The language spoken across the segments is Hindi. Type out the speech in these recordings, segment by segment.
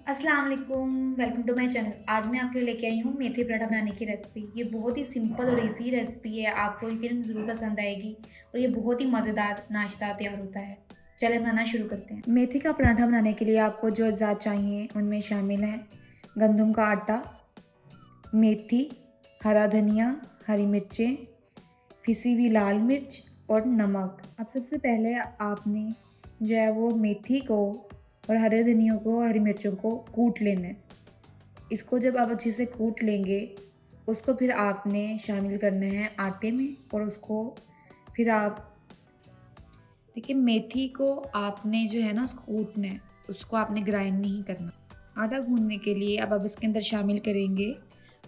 अस्सलाम वालेकुम, वेलकम टू माय चैनल। आज मैं आपके लिए लेके आई हूँ मेथी पराठा बनाने की रेसिपी। ये बहुत ही सिंपल और ईज़ी रेसिपी है, आपको यकीनन ज़रूर पसंद आएगी और ये बहुत ही मज़ेदार नाश्ता तैयार होता है। चलिए बनाना शुरू करते हैं। मेथी का पराठा बनाने के लिए आपको जो अज़ात चाहिए उनमें शामिल हैं गंदम का आटा, मेथी, हरा धनिया, हरी मिर्चें, पिसी हुई लाल मिर्च और नमक। अब सबसे पहले आपने जो है वो मेथी को और हरे धनिया को और हरी मिर्चों को कूट लेना है। इसको जब आप अच्छे से कूट लेंगे, उसको फिर आपने शामिल करना है आटे में और उसको फिर आप देखिए मेथी को आपने जो है ना उसको कूटना है, उसको आपने ग्राइंड नहीं करना। आटा गूँथने के लिए अब आप इसके अंदर शामिल करेंगे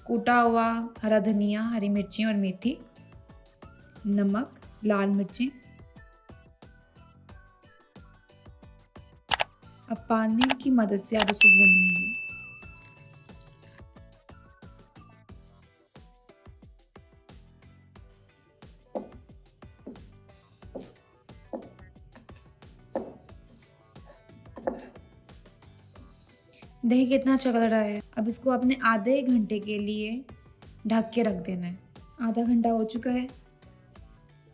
कूटा हुआ हरा धनिया, हरी मिर्चें और मेथी, नमक, लाल मिर्चें। अब पानी की मदद से आप इसको गूँथ लेंगे। देखिए कितना अच्छा कलर आया है। अब इसको आपने आधे घंटे के लिए ढक के रख देना है। आधा घंटा हो चुका है।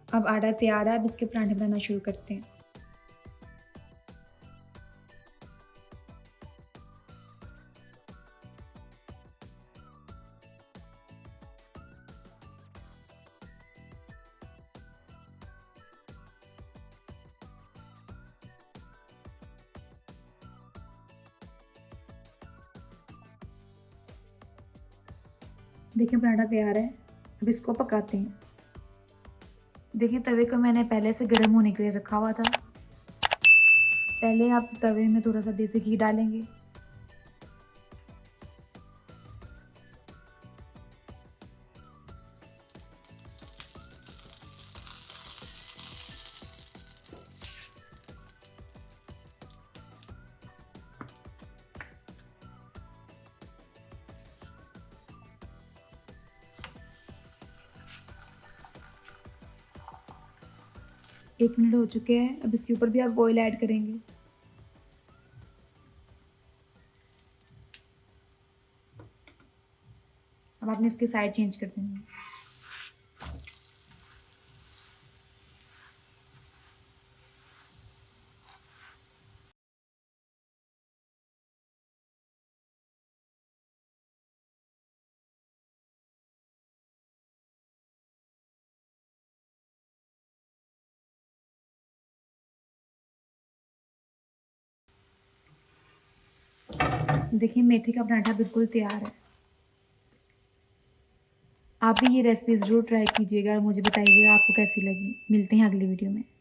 अब आटा तैयार है, अब इसके पराठे बनाना शुरू करते हैं। देखिए पराठा तैयार है, अब इसको पकाते हैं। देखिए तवे को मैंने पहले से गर्म होने के लिए रखा हुआ था। पहले आप तवे में थोड़ा-सा देसी घी डालेंगे। एक मिनट हो चुके हैं, अब इसके ऊपर भी आप ऑयल ऐड करेंगे। अब आपने इसकी साइड चेंज कर देनी है। देखिए मेथी का पराठा बिल्कुल तैयार है। आप भी ये रेसिपी ज़रूर ट्राई कीजिएगा और मुझे बताइएगा आपको कैसी लगी। मिलते हैं अगली वीडियो में।